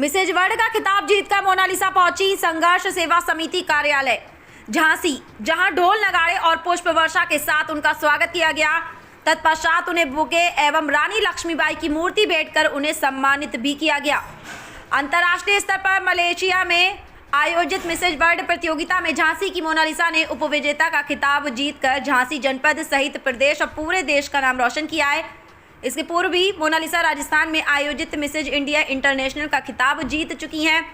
Mrs world का खिताब जीतकर मोनालिसा पहुंची संघर्ष सेवा समिति कार्यालय झांसी, जहां ढोल नगाड़े और पुष्प वर्षा के साथ उनका स्वागत किया गया। तत्पश्चात उन्हें बुके एवं रानी लक्ष्मीबाई की मूर्ति भेंट कर उन्हें सम्मानित भी किया गया। अंतर्राष्ट्रीय स्तर पर मलेशिया में आयोजित मिसेज वर्ल्ड प्रतियोगिता में झांसी की मोनालिसा ने उपविजेता का खिताब जीतकर झांसी जनपद सहित प्रदेश और पूरे देश का नाम रोशन किया है। इसके पूर्व भी मोनालिसा राजस्थान में आयोजित मिसेज इंडिया इंटरनेशनल का खिताब जीत चुकी हैं।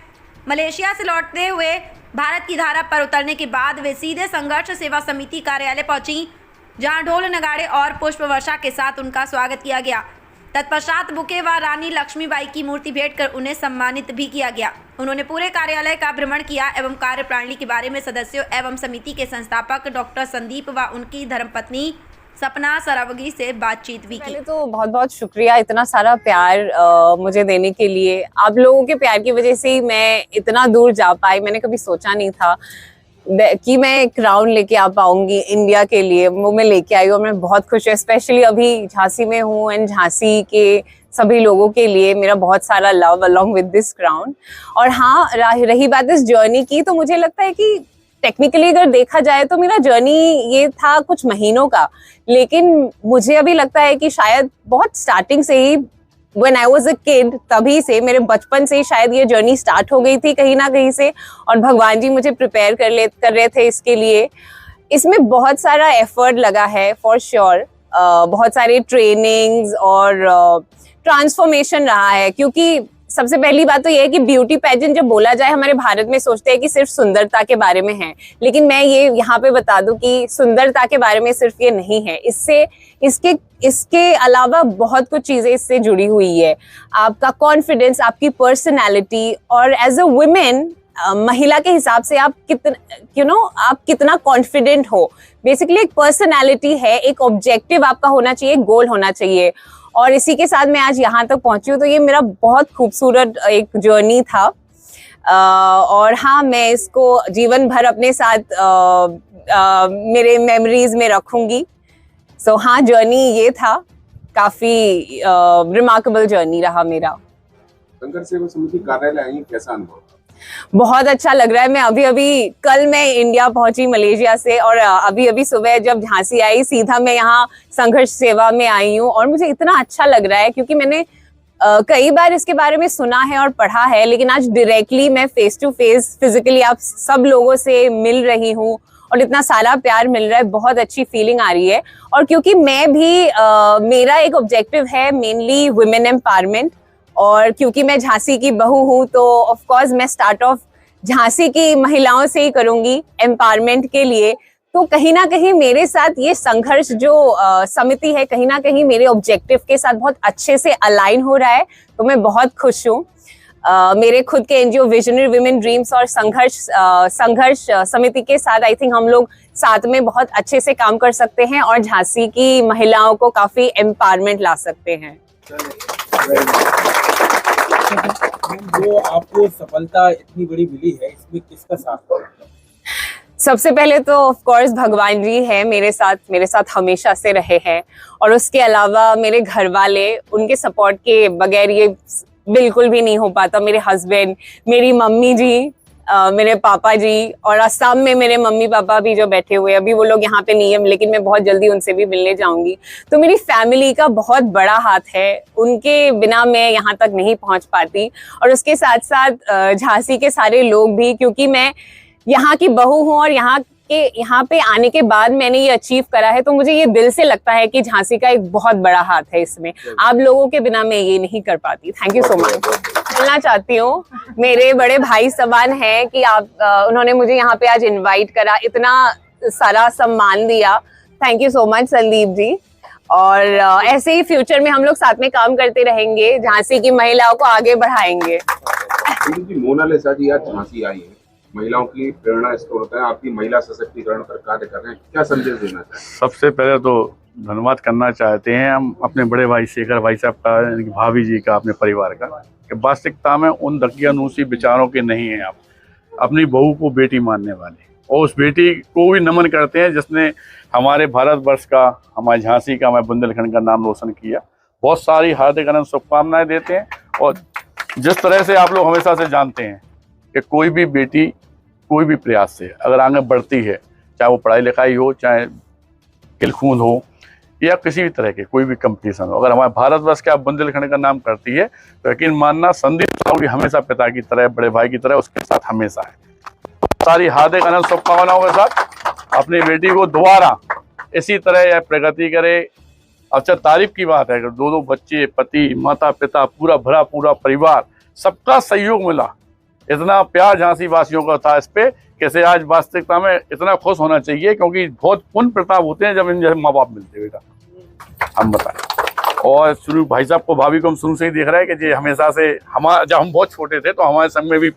मलेशिया से लौटते हुए भारत की धारा पर उतरने के बाद वे सीधे संघर्ष सेवा समिति कार्यालय पहुंची, जहां ढोल नगाड़े और पुष्प वर्षा के साथ उनका स्वागत किया गया। तत्पश्चात बुके व रानी लक्ष्मीबाई की मूर्ति भेंट कर उन्हें सम्मानित भी किया गया। उन्होंने पूरे कार्यालय का भ्रमण किया एवं कार्यप्रणाली के बारे में सदस्यों एवं समिति के संस्थापक डॉक्टर संदीप व उनकी धर्मपत्नी सपना सरावगी से बातचीत भी की। पहले तो बहुत बहुत शुक्रिया इतना सारा प्यार मुझे देने के लिए। आप लोगों के प्यार की वजह से ही मैं इतना दूर जा पाई। मैंने कभी सोचा नहीं था कि मैं एक राउंड लेके आ पाऊंगी इंडिया के लिए। वो मैं लेके आई और मैं बहुत खुश हूँ। स्पेशली अभी झांसी में हूँ एंड झांसी के सभी लोगों के लिए मेरा बहुत सारा love along with this crown. और हाँ, रही बात इस जर्नी की, तो मुझे लगता है कि टेक्निकली अगर देखा जाए तो मेरा जर्नी ये था कुछ महीनों का, लेकिन मुझे अभी लगता है कि शायद बहुत स्टार्टिंग से ही When I was a kid, तभी से मेरे बचपन से ही शायद ये जर्नी स्टार्ट हो गई थी कहीं ना कहीं से, और भगवान जी मुझे प्रिपेयर कर रहे थे इसके लिए। इसमें बहुत सारा एफर्ट लगा है फॉर श्योर। बहुत सारे ट्रेनिंग्स और ट्रांसफॉर्मेशन रहा है, क्योंकि सबसे पहली बात तो ये है कि ब्यूटी पेजेंट जब बोला जाए हमारे भारत में सोचते हैं कि सिर्फ सुंदरता के बारे में है, लेकिन मैं ये यहाँ पे बता दूं कि सुंदरता के बारे में सिर्फ ये नहीं है। इसके अलावा बहुत कुछ चीजें इससे जुड़ी हुई है। आपका कॉन्फिडेंस, आपकी पर्सनैलिटी, और एज अ वुमेन महिला के हिसाब से आप कितना कॉन्फिडेंट हो। बेसिकली एक पर्सनैलिटी है, एक ऑब्जेक्टिव आपका होना चाहिए, एक गोल होना चाहिए। और इसी के साथ मैं आज यहाँ तक पहुंची हूँ, तो ये मेरा बहुत खूबसूरत एक जर्नी था। और हाँ, मैं इसको जीवन भर अपने साथ मेरे मेमोरीज में रखूंगी। सो हाँ, जर्नी ये था, काफी रिमार्केबल जर्नी रहा मेरा। संघर्ष सेवा समिति कार्यालय आई, कैसा अनुभव? बहुत अच्छा लग रहा है। मैं कल मैं इंडिया पहुंची मलेशिया से, और अभी सुबह जब झांसी आई सीधा मैं यहाँ संघर्ष सेवा में आई हूँ, और मुझे इतना अच्छा लग रहा है क्योंकि मैंने कई बार इसके बारे में सुना है और पढ़ा है, लेकिन आज डायरेक्टली मैं फेस टू फेस फिजिकली आप सब लोगों से मिल रही हूँ और इतना सारा प्यार मिल रहा है। बहुत अच्छी फीलिंग आ रही है। और क्योंकि मैं भी मेरा एक ऑब्जेक्टिव है मेनली वुमेन एम्पावरमेंट, और क्योंकि मैं झांसी की बहू हूँ तो ऑफ कोर्स मैं स्टार्ट ऑफ झांसी की महिलाओं से ही करूंगी एम्पावरमेंट के लिए। तो कहीं ना कहीं मेरे साथ ये संघर्ष जो समिति है, कहीं ना कहीं मेरे ऑब्जेक्टिव के साथ बहुत अच्छे से अलाइन हो रहा है, तो मैं बहुत खुश हूँ। मेरे खुद के एनजीओ विजनरी वुमेन ड्रीम्स और संघर्ष समिति के साथ आई थिंक हम लोग साथ में बहुत अच्छे से काम कर सकते हैं और झांसी की महिलाओं को काफी एम्पावरमेंट ला सकते हैं। जो आपको सफलता इतनी बड़ी मिली है, इसमें किसका साथ है? सबसे पहले तो ऑफ कोर्स भगवान जी है मेरे साथ हमेशा से रहे हैं, और उसके अलावा मेरे घर वाले, उनके सपोर्ट के बगैर ये बिल्कुल भी नहीं हो पाता। मेरे हस्बैंड, मेरी मम्मी जी, मेरे पापा जी, और असम में मेरे मम्मी पापा भी जो बैठे हुए हैं, अभी वो लोग यहाँ पे नहीं है, लेकिन मैं बहुत जल्दी उनसे भी मिलने जाऊंगी। तो मेरी फैमिली का बहुत बड़ा हाथ है, उनके बिना मैं यहाँ तक नहीं पहुँच पाती। और उसके साथ साथ झांसी के सारे लोग भी, क्योंकि मैं यहाँ की बहू हूँ और यहाँ पे आने के बाद मैंने ये अचीव करा है, तो मुझे ये दिल से लगता है कि झांसी का एक बहुत बड़ा हाथ है इसमें। आप लोगों के बिना मैं ये नहीं कर पाती। Thank you so much. बोलना चाहती हूँ, मेरे बड़े भाई समान हैं कि उन्होंने मुझे यहाँ पे आज इनवाइट करा, इतना सारा सम्मान दिया। Thank you so much Sandeep ji. और ऐसे ही फ्यूचर में हम लोग साथ में काम करते रहेंगे, झांसी की महिलाओं को आगे बढ़ाएंगे। मोनालिसा जी आज झांसी आई है, महिलाओं की प्रेरणा स्रोत होता है, आपकी महिला सशक्तिकरण पर कार्य कर रहे हैं, क्या संदेश देना चाहते हैं? सबसे पहले तो धन्यवाद करना चाहते हैं हम अपने बड़े भाई शेखर भाई साहब का, भाभी जी का, अपने परिवार का, कि वास्तविकता में उन दकियानूसी विचारों के नहीं हैं। आप अपनी बहू को बेटी मानने वाले, और उस बेटी को भी नमन करते हैं जिसने हमारे भारतवर्ष का, हमारे झांसी का, हमारे बुंदेलखंड का नाम रोशन किया। बहुत सारी हार्दिक अनंत शुभकामनाएं देते हैं। और जिस तरह से आप लोग हमेशा से जानते हैं कि कोई भी बेटी कोई भी प्रयास से अगर आगे बढ़ती है, चाहे वो पढ़ाई लिखाई हो, चाहे खेल-कूद हो या किसी भी तरह के कोई भी कंपटीशन हो, अगर हमारे भारतवर्ष के आप बुंदेलखंड का नाम करती है तो यकीन मानना संदीप साहू हमेशा पिता की तरह, बड़े भाई की तरह उसके साथ हमेशा है। सारी हार्दिक अनंत शुभकामनाओं के साथ अपनी बेटी को दोबारा इसी तरह यह प्रगति करे। अच्छा, तारीफ की बात है कि दो बच्चे, पति, माता पिता, पूरा परिवार, सबका सहयोग मिला, इतना प्यार झांसी वासियों का था इस पे, कैसे आज वास्तविकता में इतना खुश होना चाहिए, क्योंकि बहुत पुण्य प्रताप होते हैं जब इन जैसे माँ बाप मिलते बेटा, हम बताएं। और शुरू भाई साहब को, भाभी को हम शुरू से ही देख रहे हैं कि ये हमेशा से जब हम बहुत छोटे थे तो हमारे संग में भी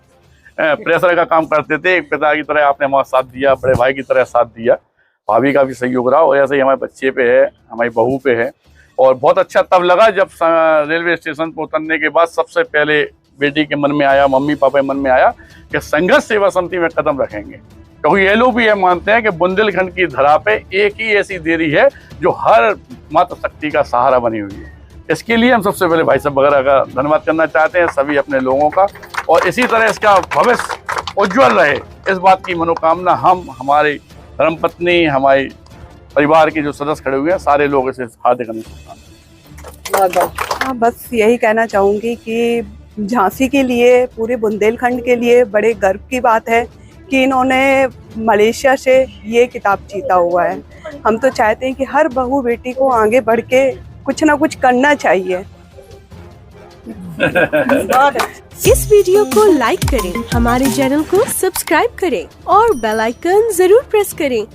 प्रेशर का काम करते थे। एक पिता की तरह आपने हमारा साथ दिया, बड़े भाई की तरह साथ दिया, भाभी का भी सहयोग रहा, और ऐसे ही हमारे बच्चे पे है, हमारी बहू पे है। और बहुत अच्छा तब लगा जब रेलवे स्टेशन पर उतरने के बाद सबसे पहले बेटी के मन में आया, मम्मी पापा के मन में आया कि संघर्ष सेवा समिति में कदम रखेंगे, क्योंकि ये लोग भी ये मानते हैं कि बुंदेलखंड की धरा पे एक ही ऐसी देवी है जो हर माता शक्ति का सहारा बनी हुई है। इसके लिए हम सबसे पहले भाई साहब वगैरह का धन्यवाद करना चाहते हैं, सभी अपने लोगों का, और इसी तरह इसका भविष्य उज्जवल रहे, इस बात की मनोकामना हम, हमारी धर्मपत्नी, हमारे परिवार के जो सदस्य खड़े हुए हैं, सारे लोग इसे हार्दिक हाँ, बस यही कहना चाहूँगी कि झांसी के लिए, पूरे बुंदेलखंड के लिए बड़े गर्व की बात है कि इन्होंने मलेशिया से ये खिताब जीता हुआ है। हम तो चाहते हैं कि हर बहू बेटी को आगे बढ़ के कुछ ना कुछ करना चाहिए। इस वीडियो को लाइक करें, हमारे चैनल को सब्सक्राइब करें और बेल आइकन जरूर प्रेस करें